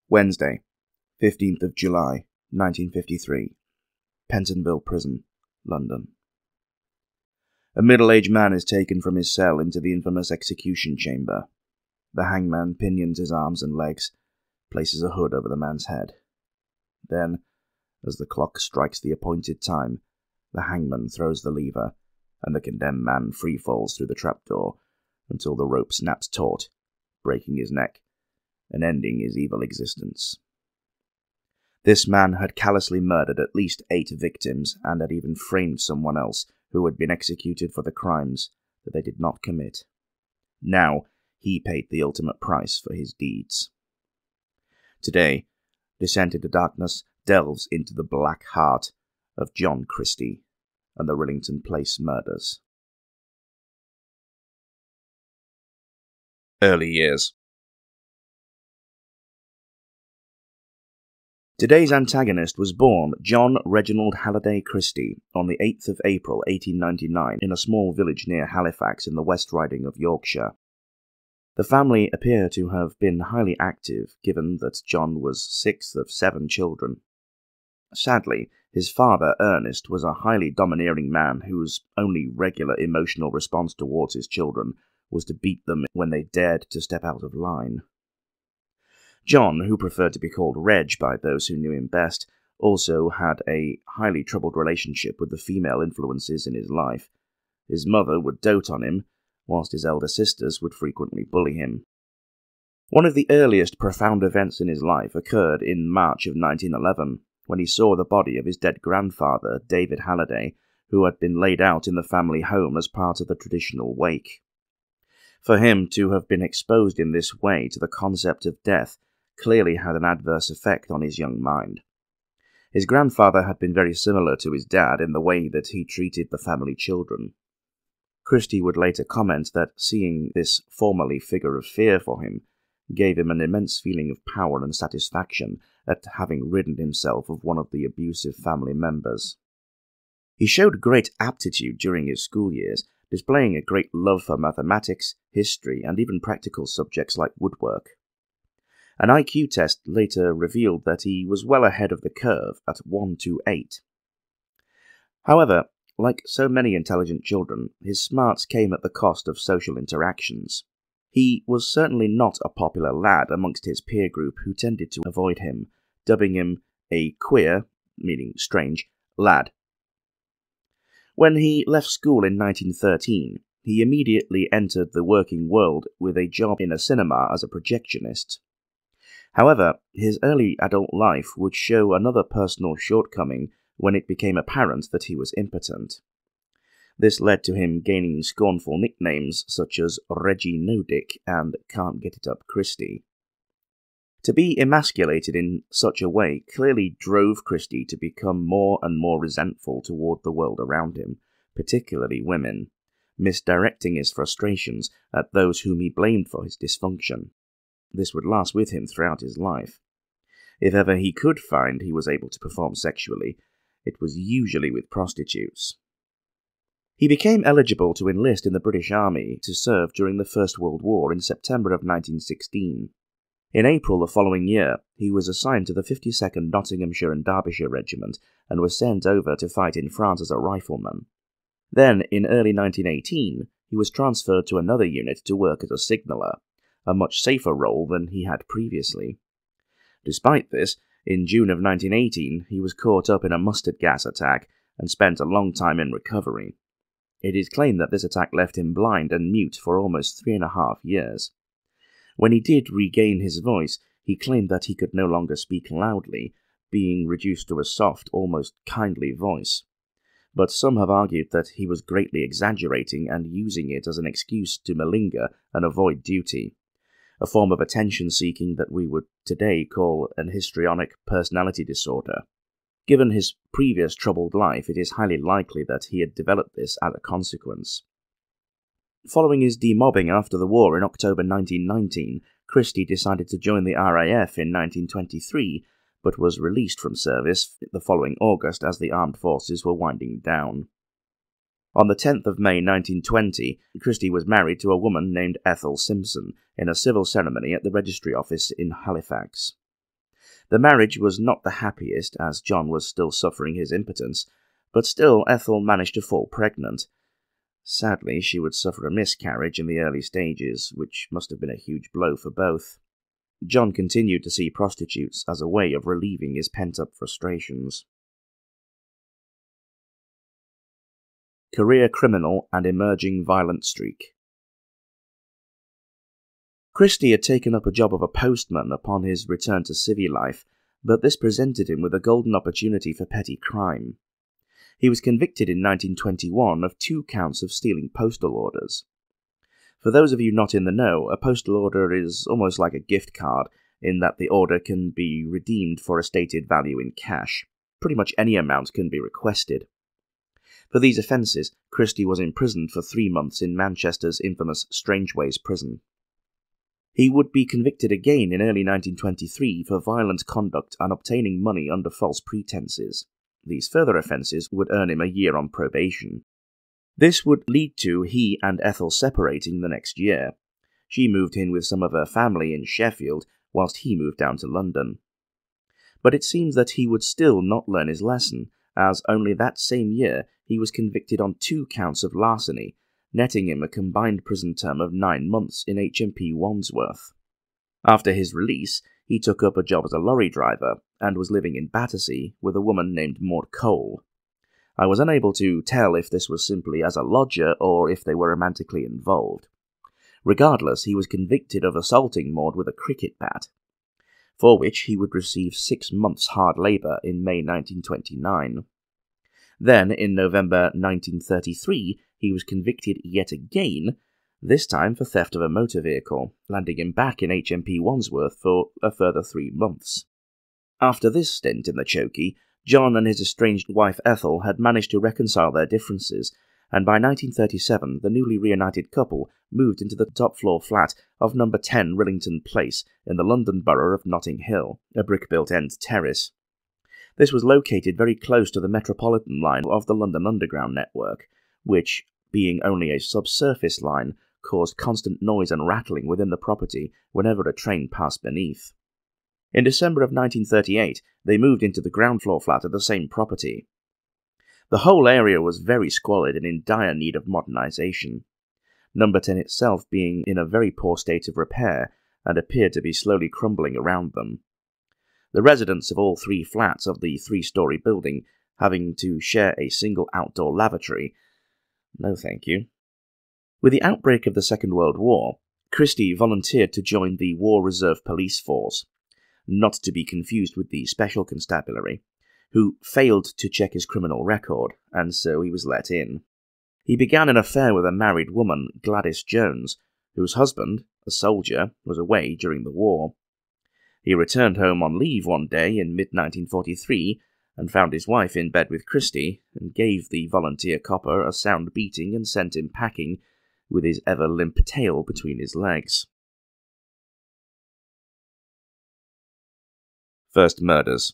Wednesday, 15th of July, 1953. Pentonville Prison, London. A middle-aged man is taken from his cell into the infamous execution chamber. The hangman pinions his arms and legs, places a hood over the man's head. Then, as the clock strikes the appointed time, the hangman throws the lever, and the condemned man free falls through the trapdoor until the rope snaps taut, breaking his neck and ending his evil existence. This man had callously murdered at least 8 victims and had even framed someone else who had been executed for the crimes that they did not commit. Now he paid the ultimate price for his deeds. Today, Descent into Darkness delves into the black heart of John Christie and the Rillington Place murders. Early years. Today's antagonist was born John Reginald Halliday Christie on the 8th of April 1899 in a small village near Halifax in the West Riding of Yorkshire. The family appear to have been highly active, given that John was 6th of 7 children. Sadly, his father, Ernest, was a highly domineering man whose only regular emotional response towards his children was to beat them when they dared to step out of line. John, who preferred to be called Reg by those who knew him best, also had a highly troubled relationship with the female influences in his life. His mother would dote on him, whilst his elder sisters would frequently bully him. One of the earliest profound events in his life occurred in March of 1911, when he saw the body of his dead grandfather, David Halliday, who had been laid out in the family home as part of the traditional wake. For him to have been exposed in this way to the concept of death clearly had an adverse effect on his young mind. His grandfather had been very similar to his dad in the way that he treated the family children. Christie would later comment that seeing this formerly figure of fear for him gave him an immense feeling of power and satisfaction at having ridden himself of one of the abusive family members. He showed great aptitude during his school years, displaying a great love for mathematics, history, and even practical subjects like woodwork. An IQ test later revealed that he was well ahead of the curve at 128. However, like so many intelligent children, his smarts came at the cost of social interactions. He was certainly not a popular lad amongst his peer group who tended to avoid him, dubbing him a queer, meaning strange, lad. When he left school in 1913, he immediately entered the working world with a job in a cinema as a projectionist. However, his early adult life would show another personal shortcoming when it became apparent that he was impotent. This led to him gaining scornful nicknames such as Reggie No Dick and Can't Get It Up Christie. To be emasculated in such a way clearly drove Christie to become more and more resentful toward the world around him, particularly women, misdirecting his frustrations at those whom he blamed for his dysfunction. This would last with him throughout his life. If ever he could find he was able to perform sexually, it was usually with prostitutes. He became eligible to enlist in the British Army to serve during the First World War in September of 1916. In April the following year, he was assigned to the 52nd Nottinghamshire and Derbyshire Regiment and was sent over to fight in France as a rifleman. Then, in early 1918, he was transferred to another unit to work as a signaller, a much safer role than he had previously. Despite this, in June of 1918, he was caught up in a mustard gas attack and spent a long time in recovery. It is claimed that this attack left him blind and mute for almost 3.5 years. When he did regain his voice, he claimed that he could no longer speak loudly, being reduced to a soft, almost kindly voice. But some have argued that he was greatly exaggerating and using it as an excuse to malinger and avoid duty, a form of attention-seeking that we would today call an histrionic personality disorder. Given his previous troubled life, it is highly likely that he had developed this as a consequence. Following his demobbing after the war in October 1919, Christie decided to join the RAF in 1923, but was released from service the following August as the armed forces were winding down. On the 10th of May 1920, Christie was married to a woman named Ethel Simpson in a civil ceremony at the registry office in Halifax. The marriage was not the happiest, as John was still suffering his impotence, but still Ethel managed to fall pregnant. Sadly, she would suffer a miscarriage in the early stages, which must have been a huge blow for both. John continued to see prostitutes as a way of relieving his pent-up frustrations. Career criminal and emerging violent streak. Christie had taken up a job of a postman upon his return to civvy life, but this presented him with a golden opportunity for petty crime. He was convicted in 1921 of 2 counts of stealing postal orders. For those of you not in the know, a postal order is almost like a gift card, in that the order can be redeemed for a stated value in cash. Pretty much any amount can be requested. For these offences, Christie was imprisoned for 3 months in Manchester's infamous Strangeways prison. He would be convicted again in early 1923 for violent conduct and obtaining money under false pretences. These further offences would earn him a year on probation. This would lead to he and Ethel separating the next year. She moved in with some of her family in Sheffield, whilst he moved down to London. But it seems that he would still not learn his lesson, as only that same year he was convicted on 2 counts of larceny, netting him a combined prison term of 9 months in HMP Wandsworth. After his release, he took up a job as a lorry driver, and was living in Battersea with a woman named Maud Cole. I was unable to tell if this was simply as a lodger or if they were romantically involved. Regardless, he was convicted of assaulting Maud with a cricket bat, for which he would receive 6 months' hard labour in May 1929. Then, in November 1933, he was convicted yet again, this time for theft of a motor vehicle, landing him back in HMP Wandsworth for a further 3 months. After this stint in the chokey, John and his estranged wife Ethel had managed to reconcile their differences, and by 1937 the newly reunited couple moved into the top-floor flat of No. 10 Rillington Place in the London borough of Notting Hill, a brick-built end terrace. This was located very close to the Metropolitan line of the London Underground network, which, being only a subsurface line, caused constant noise and rattling within the property whenever a train passed beneath. In December of 1938, they moved into the ground floor flat of the same property. The whole area was very squalid and in dire need of modernisation, No. 10 itself being in a very poor state of repair and appeared to be slowly crumbling around them. The residents of all 3 flats of the 3-storey building having to share a single outdoor lavatory. No thank you. With the outbreak of the Second World War, Christie volunteered to join the War Reserve Police Force, not to be confused with the Special Constabulary, who failed to check his criminal record, and so he was let in. He began an affair with a married woman, Gladys Jones, whose husband, a soldier, was away during the war. He returned home on leave one day in mid-1943 and found his wife in bed with Christie, and gave the volunteer copper a sound beating and sent him packing with his ever-limp tail between his legs. First murders.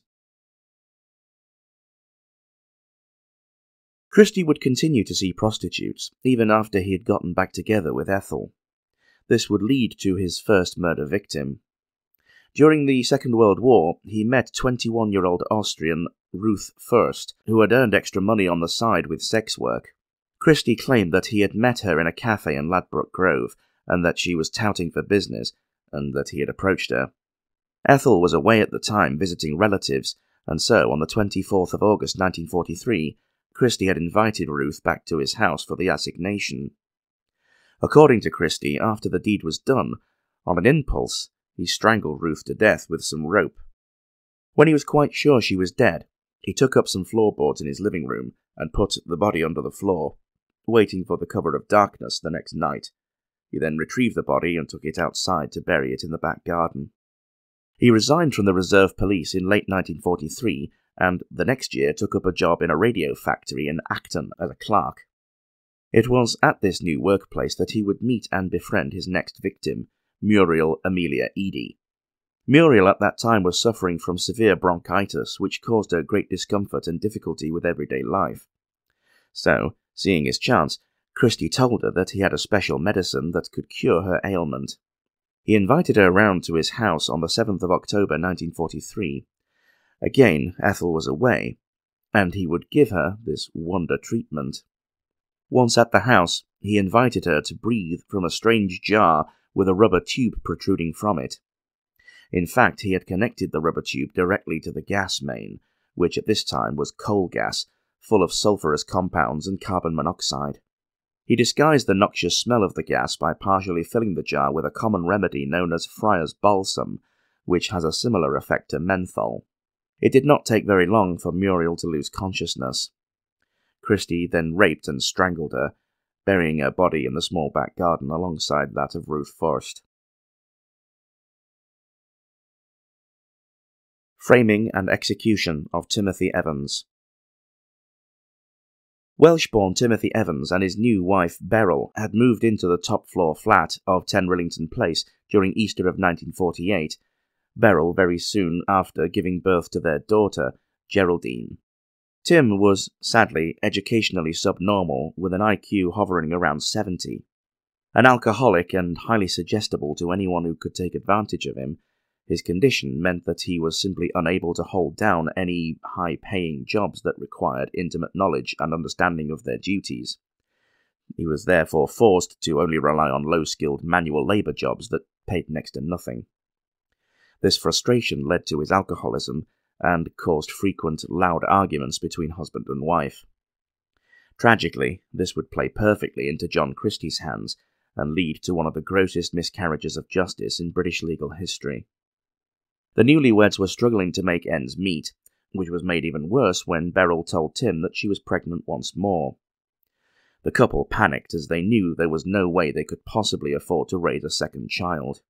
Christie would continue to see prostitutes, even after he had gotten back together with Ethel. This would lead to his first murder victim. During the Second World War, he met 21-year-old Austrian Ruth First, who had earned extra money on the side with sex work. Christie claimed that he had met her in a cafe in Ladbroke Grove, and that she was touting for business, and that he had approached her. Ethel was away at the time visiting relatives, and so on the 24th of August 1943, Christie had invited Ruth back to his house for the assignation. According to Christie, after the deed was done, on an impulse, he strangled Ruth to death with some rope. When he was quite sure she was dead, he took up some floorboards in his living room and put the body under the floor, waiting for the cover of darkness the next night. He then retrieved the body and took it outside to bury it in the back garden. He resigned from the Reserve Police in late 1943, and the next year took up a job in a radio factory in Acton as a clerk. It was at this new workplace that he would meet and befriend his next victim, Muriel Amelia Eady. Muriel at that time was suffering from severe bronchitis, which caused her great discomfort and difficulty with everyday life. So, seeing his chance, Christie told her that he had a special medicine that could cure her ailment. He invited her round to his house on the 7th of October 1943. Again, Ethel was away, and he would give her this wonder treatment. Once at the house, he invited her to breathe from a strange jar with a rubber tube protruding from it. In fact, he had connected the rubber tube directly to the gas main, which at this time was coal gas, full of sulphurous compounds and carbon monoxide. He disguised the noxious smell of the gas by partially filling the jar with a common remedy known as Friar's Balsam, which has a similar effect to menthol. It did not take very long for Muriel to lose consciousness. Christie then raped and strangled her, burying her body in the small back garden alongside that of Ruth Forst. Framing and execution of Timothy Evans. Welsh-born Timothy Evans and his new wife Beryl had moved into the top-floor flat of 10 Rillington Place during Easter of 1948, Beryl very soon after giving birth to their daughter, Geraldine. Tim was, sadly, educationally subnormal, with an IQ hovering around 70. An alcoholic and highly suggestible to anyone who could take advantage of him, his condition meant that he was simply unable to hold down any high-paying jobs that required intimate knowledge and understanding of their duties. He was therefore forced to only rely on low-skilled manual labour jobs that paid next to nothing. This frustration led to his alcoholism and caused frequent, loud arguments between husband and wife. Tragically, this would play perfectly into John Christie's hands and lead to one of the grossest miscarriages of justice in British legal history. The newlyweds were struggling to make ends meet, which was made even worse when Beryl told Tim that she was pregnant once more. The couple panicked as they knew there was no way they could possibly afford to raise a second child.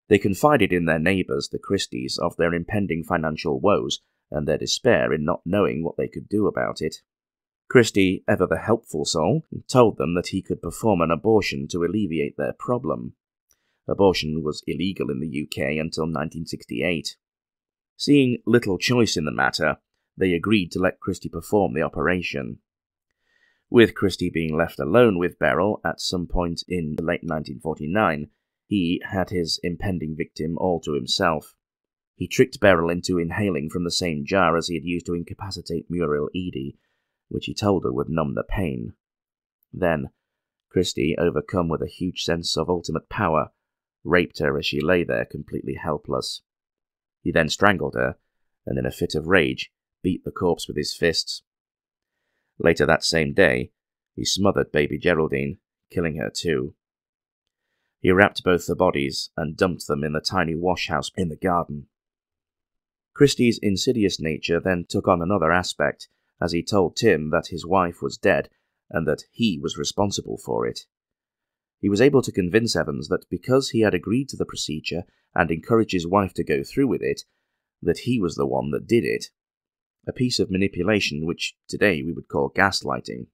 They confided in their neighbours, the Christies, of their impending financial woes and their despair in not knowing what they could do about it. Christie, ever the helpful soul, told them that he could perform an abortion to alleviate their problem. Abortion was illegal in the UK until 1968. Seeing little choice in the matter, they agreed to let Christie perform the operation. With Christie being left alone with Beryl at some point in late 1949, he had his impending victim all to himself. He tricked Beryl into inhaling from the same jar as he had used to incapacitate Muriel Eady, which he told her would numb the pain. Then, Christie, overcome with a huge sense of ultimate power, raped her as she lay there completely helpless. He then strangled her, and in a fit of rage, beat the corpse with his fists. Later that same day, he smothered baby Geraldine, killing her too. He wrapped both the bodies and dumped them in the tiny wash-house in the garden. Christie's insidious nature then took on another aspect, as he told Tim that his wife was dead and that he was responsible for it. He was able to convince Evans that because he had agreed to the procedure and encouraged his wife to go through with it, that he was the one that did it. A piece of manipulation which today we would call gaslighting.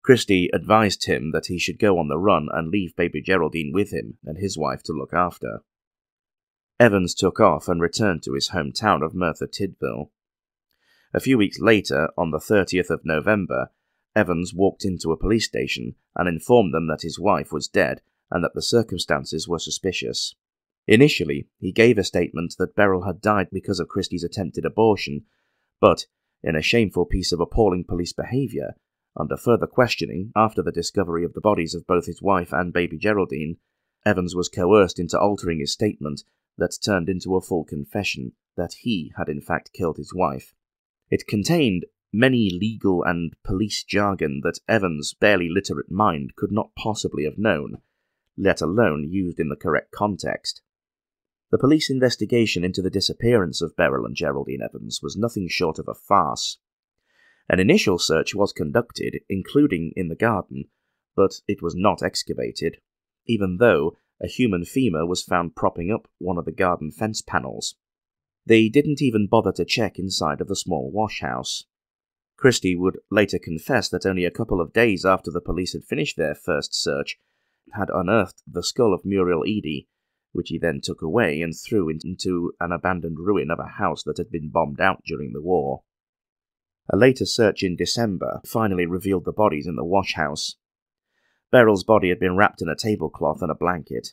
Christie advised Tim that he should go on the run and leave baby Geraldine with him and his wife to look after. Evans took off and returned to his hometown of Merthyr Tydfil. A few weeks later, on the 30th of November, Evans walked into a police station and informed them that his wife was dead and that the circumstances were suspicious. Initially, he gave a statement that Beryl had died because of Christie's attempted abortion, but, in a shameful piece of appalling police behaviour, under further questioning, after the discovery of the bodies of both his wife and baby Geraldine, Evans was coerced into altering his statement that turned into a full confession that he had in fact killed his wife. It contained many legal and police jargon that Evans' barely literate mind could not possibly have known, let alone used in the correct context. The police investigation into the disappearance of Beryl and Geraldine Evans was nothing short of a farce. An initial search was conducted, including in the garden, but it was not excavated, even though a human femur was found propping up one of the garden fence panels. They didn't even bother to check inside of the small wash-house. Christie would later confess that only a couple of days after the police had finished their first search, had unearthed the skull of Muriel Eady, which he then took away and threw into an abandoned ruin of a house that had been bombed out during the war. A later search in December finally revealed the bodies in the wash-house. Beryl's body had been wrapped in a tablecloth and a blanket.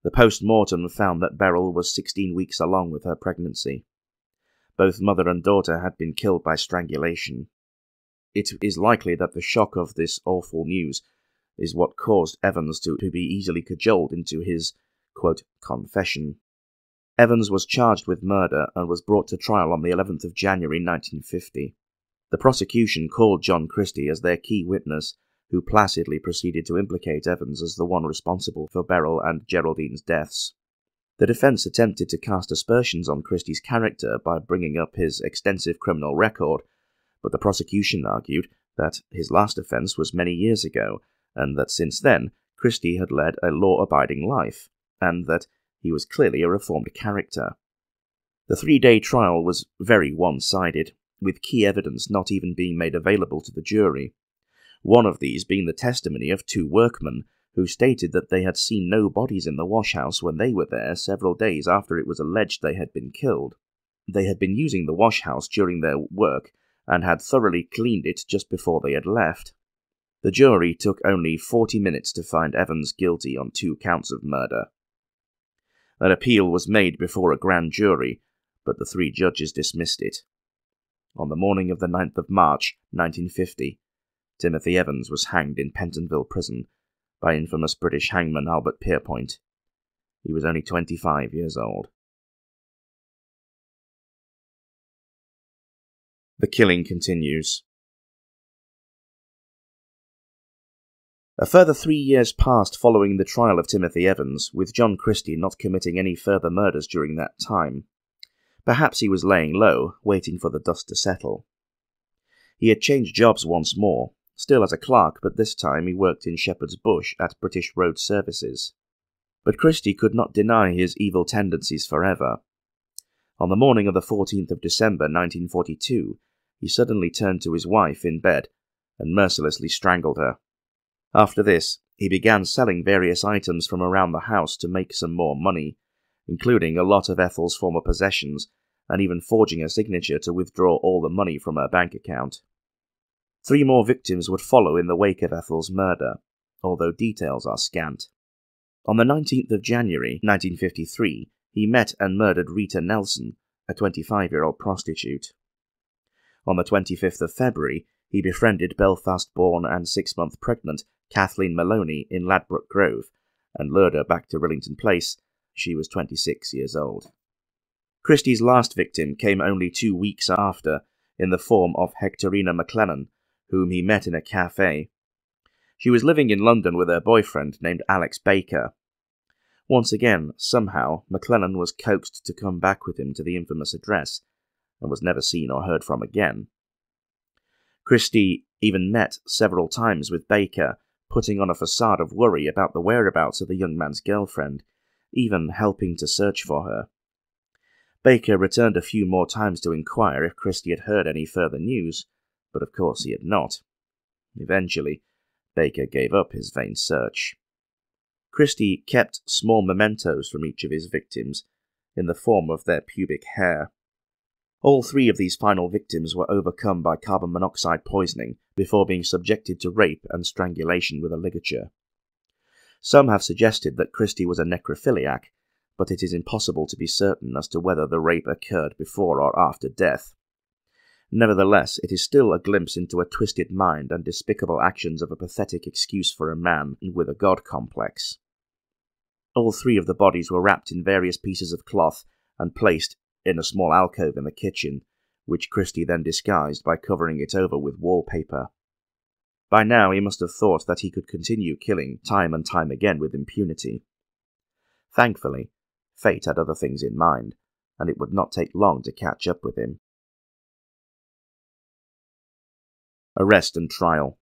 The post-mortem found that Beryl was 16 weeks along with her pregnancy. Both mother and daughter had been killed by strangulation. It is likely that the shock of this awful news is what caused Evans to be easily cajoled into his, quote, confession. Evans was charged with murder and was brought to trial on the 11th of January 1950. The prosecution called John Christie as their key witness, who placidly proceeded to implicate Evans as the one responsible for Beryl and Geraldine's deaths. The defense attempted to cast aspersions on Christie's character by bringing up his extensive criminal record, but the prosecution argued that his last offence was many years ago, and that since then Christie had led a law-abiding life, and that he was clearly a reformed character. The 3-day trial was very one-sided, with key evidence not even being made available to the jury. One of these being the testimony of 2 workmen, who stated that they had seen no bodies in the wash-house when they were there several days after it was alleged they had been killed. They had been using the wash-house during their work, and had thoroughly cleaned it just before they had left. The jury took only 40 minutes to find Evans guilty on 2 counts of murder. An appeal was made before a grand jury, but the 3 judges dismissed it. On the morning of the 9th of March, 1950, Timothy Evans was hanged in Pentonville Prison by infamous British hangman Albert Pierpoint. He was only 25 years old. The killing continues. A further 3 years passed following the trial of Timothy Evans, with John Christie not committing any further murders during that time. Perhaps he was laying low, waiting for the dust to settle. He had changed jobs once more, still as a clerk, but this time he worked in Shepherd's Bush at British Road Services. But Christie could not deny his evil tendencies forever. On the morning of the 14th of December 1942, he suddenly turned to his wife in bed and mercilessly strangled her. After this, he began selling various items from around the house to make some more money, including a lot of Ethel's former possessions, and even forging a signature to withdraw all the money from her bank account. 3 more victims would follow in the wake of Ethel's murder, although details are scant. On the 19th of January 1953, he met and murdered Rita Nelson, a 25-year-old prostitute. On the 25th of February, he befriended Belfast-born and 6-month pregnant Kathleen Maloney in Ladbroke Grove, and lured her back to Rillington Place. She was 26 years old. Christie's last victim came only 2 weeks after, in the form of Hectorina McLennan, whom he met in a cafe. She was living in London with her boyfriend named Alex Baker. Once again, somehow, McLennan was coaxed to come back with him to the infamous address, and was never seen or heard from again. Christie even met several times with Baker, putting on a facade of worry about the whereabouts of the young man's girlfriend, even helping to search for her. Baker returned a few more times to inquire if Christie had heard any further news, but of course he had not. Eventually, Baker gave up his vain search. Christie kept small mementos from each of his victims, in the form of their pubic hair. All 3 of these final victims were overcome by carbon monoxide poisoning before being subjected to rape and strangulation with a ligature. Some have suggested that Christie was a necrophiliac, but it is impossible to be certain as to whether the rape occurred before or after death. Nevertheless, it is still a glimpse into a twisted mind and despicable actions of a pathetic excuse for a man with a god complex. All 3 of the bodies were wrapped in various pieces of cloth and placed in a small alcove in the kitchen, which Christie then disguised by covering it over with wallpaper. By now he must have thought that he could continue killing time and time again with impunity. Thankfully, fate had other things in mind, and it would not take long to catch up with him. Arrest and trial.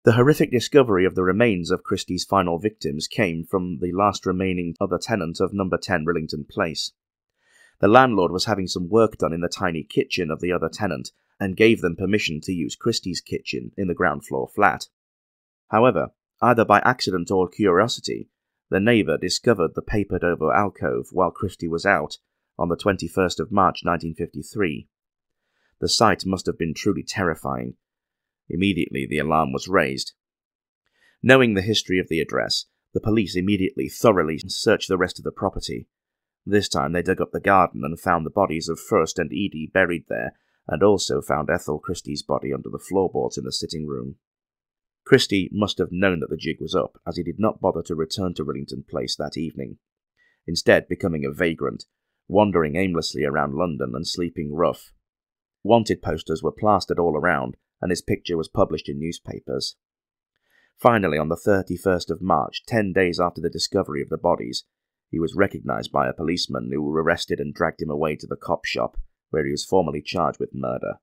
The horrific discovery of the remains of Christie's final victims came from the last remaining other tenant of No. 10 Rillington Place. The landlord was having some work done in the tiny kitchen of the other tenant, and gave them permission to use Christie's kitchen in the ground floor flat. However, either by accident or curiosity, the neighbour discovered the papered-over alcove while Christie was out, on the 21st of March 1953. The sight must have been truly terrifying. Immediately the alarm was raised. Knowing the history of the address, the police immediately thoroughly searched the rest of the property, This time they dug up the garden and found the bodies of First and Edie buried there, and also found Ethel Christie's body under the floorboards in the sitting room. Christie must have known that the jig was up, as he did not bother to return to Rillington Place that evening, instead becoming a vagrant, wandering aimlessly around London and sleeping rough. Wanted posters were plastered all around, and his picture was published in newspapers. Finally, on the 31st of March, 10 days after the discovery of the bodies, he was recognised by a policeman who arrested and dragged him away to the cop shop, where he was formally charged with murder.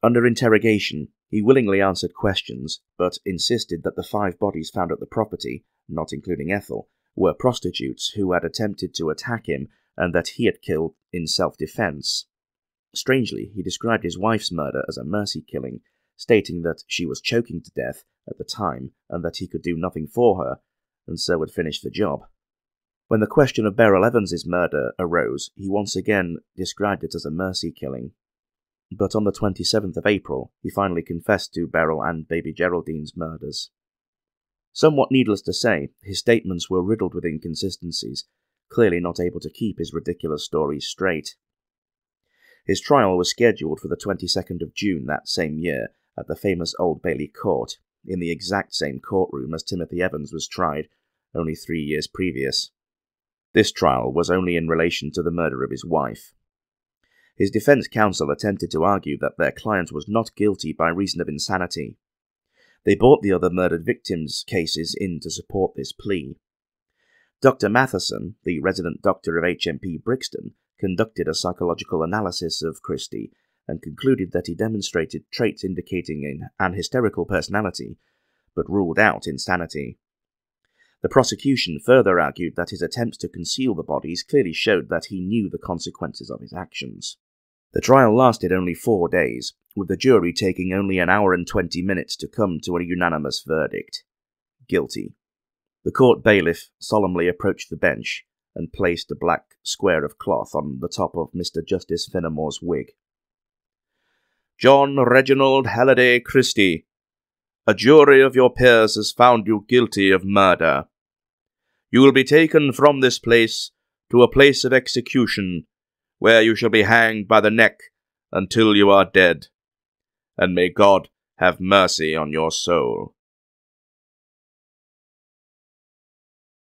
Under interrogation, he willingly answered questions, but insisted that the 5 bodies found at the property, not including Ethel, were prostitutes who had attempted to attack him and that he had killed in self-defence. Strangely, he described his wife's murder as a mercy killing, stating that she was choking to death at the time and that he could do nothing for her, and so had finished the job. When the question of Beryl Evans's murder arose, he once again described it as a mercy killing. But on the 27th of April, he finally confessed to Beryl and baby Geraldine's murders. Somewhat needless to say, his statements were riddled with inconsistencies, clearly not able to keep his ridiculous stories straight. His trial was scheduled for the 22nd of June that same year at the famous Old Bailey Court, in the exact same courtroom as Timothy Evans was tried only 3 years previous. This trial was only in relation to the murder of his wife. His defence counsel attempted to argue that their client was not guilty by reason of insanity. They brought the other murdered victims' cases in to support this plea. Dr. Matheson, the resident doctor of HMP Brixton, conducted a psychological analysis of Christie and concluded that he demonstrated traits indicating an hysterical personality, but ruled out insanity. The prosecution further argued that his attempts to conceal the bodies clearly showed that he knew the consequences of his actions. The trial lasted only 4 days, with the jury taking only an hour and 20 minutes to come to a unanimous verdict. Guilty. The court bailiff solemnly approached the bench and placed a black square of cloth on the top of Mr. Justice Finnemore's wig. "John Reginald Halliday Christie, a jury of your peers has found you guilty of murder. You will be taken from this place to a place of execution, where you shall be hanged by the neck until you are dead, and may God have mercy on your soul."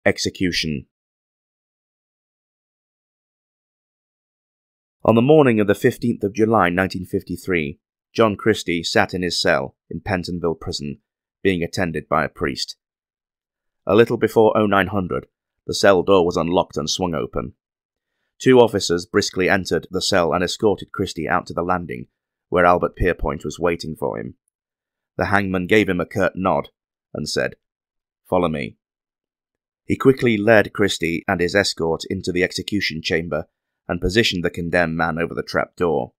Execution. On the morning of the 15th of July 1953, John Christie sat in his cell in Pentonville Prison, being attended by a priest. A little before 0900, the cell door was unlocked and swung open. 2 officers briskly entered the cell and escorted Christie out to the landing, where Albert Pierpoint was waiting for him. The hangman gave him a curt nod and said, "Follow me." He quickly led Christie and his escort into the execution chamber and positioned the condemned man over the trap-door.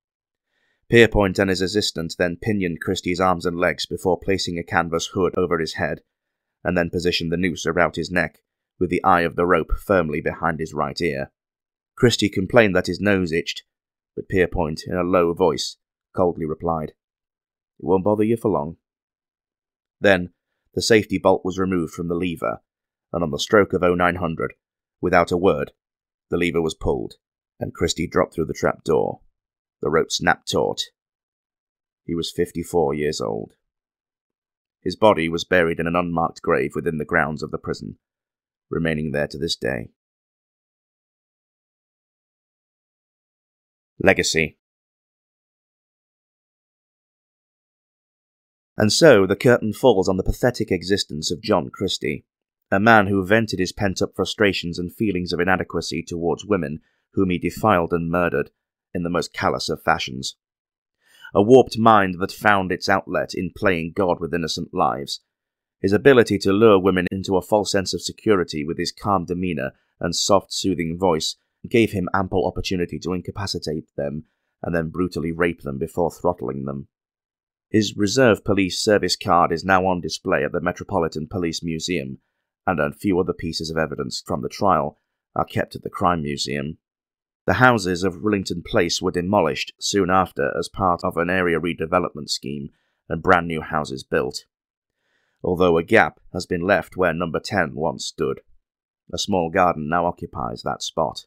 Pierpoint and his assistant then pinioned Christie's arms and legs before placing a canvas hood over his head, and then positioned the noose about his neck, with the eye of the rope firmly behind his right ear. Christie complained that his nose itched, but Pierpoint, in a low voice, coldly replied, "It won't bother you for long." Then, the safety bolt was removed from the lever, and on the stroke of 0900, without a word, the lever was pulled, and Christie dropped through the trap-door. The rope snapped taut. He was 54 years old. His body was buried in an unmarked grave within the grounds of the prison, remaining there to this day. Legacy. And so the curtain falls on the pathetic existence of John Christie, a man who vented his pent-up frustrations and feelings of inadequacy towards women whom he defiled and murdered in the most callous of fashions. A warped mind that found its outlet in playing God with innocent lives. His ability to lure women into a false sense of security with his calm demeanour and soft, soothing voice gave him ample opportunity to incapacitate them and then brutally rape them before throttling them. His Reserve Police Service card is now on display at the Metropolitan Police Museum, and a few other pieces of evidence from the trial are kept at the Crime Museum. The houses of Rillington Place were demolished soon after as part of an area redevelopment scheme and brand new houses built, although a gap has been left where number 10 once stood. A small garden now occupies that spot.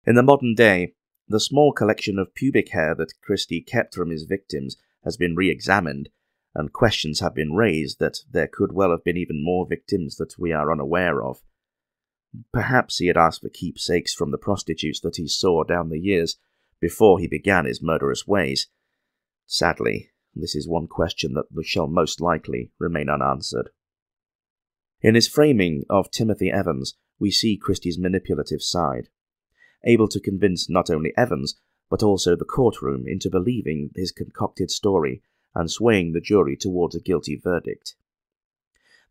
In the modern day, the small collection of pubic hair that Christie kept from his victims has been re-examined, and questions have been raised that there could well have been even more victims that we are unaware of. Perhaps he had asked for keepsakes from the prostitutes that he saw down the years before he began his murderous ways. Sadly, this is one question that shall most likely remain unanswered. In his framing of Timothy Evans, we see Christie's manipulative side, able to convince not only Evans, but also the courtroom into believing his concocted story and swaying the jury towards a guilty verdict.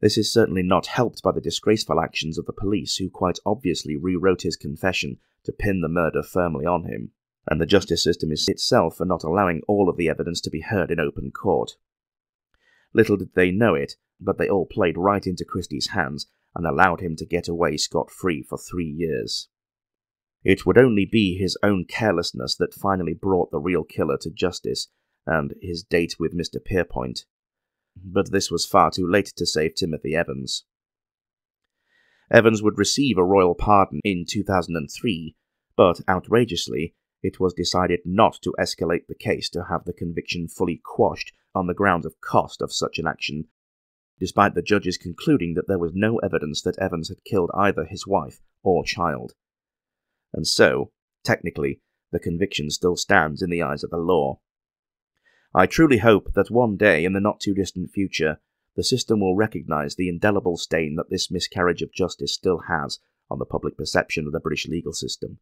This is certainly not helped by the disgraceful actions of the police, who quite obviously rewrote his confession to pin the murder firmly on him, and the justice system itself for not allowing all of the evidence to be heard in open court. Little did they know it, but they all played right into Christie's hands and allowed him to get away scot-free for 3 years. It would only be his own carelessness that finally brought the real killer to justice, and his date with Mr. Pierpoint. But this was far too late to save Timothy Evans. Evans would receive a royal pardon in 2003, but outrageously, it was decided not to escalate the case to have the conviction fully quashed on the grounds of cost of such an action, despite the judges concluding that there was no evidence that Evans had killed either his wife or child. And so, technically, the conviction still stands in the eyes of the law. I truly hope that one day in the not-too-distant future, the system will recognise the indelible stain that this miscarriage of justice still has on the public perception of the British legal system,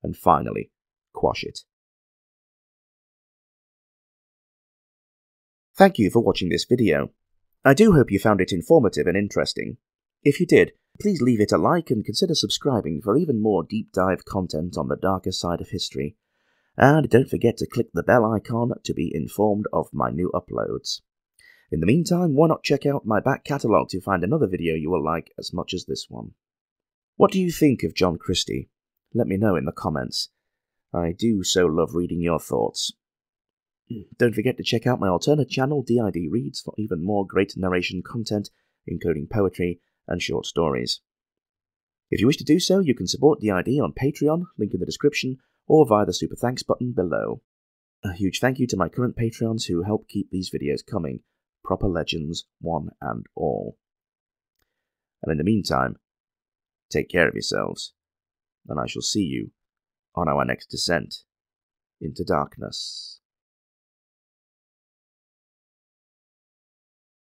and finally quash it. Thank you for watching this video. I do hope you found it informative and interesting. If you did, please leave it a like and consider subscribing for even more deep-dive content on the darker side of history. And don't forget to click the bell icon to be informed of my new uploads. In the meantime, why not check out my back catalogue to find another video you will like as much as this one. What do you think of John Christie? Let me know in the comments. I do so love reading your thoughts. Don't forget to check out my alternate channel, DID Reads, for even more great narration content, including poetry and short stories. If you wish to do so, you can support DID on Patreon, link in the description, or via the Super Thanks button below. A huge thank you to my current Patreons who help keep these videos coming, proper legends, one and all. And in the meantime, take care of yourselves, and I shall see you on our next descent into darkness.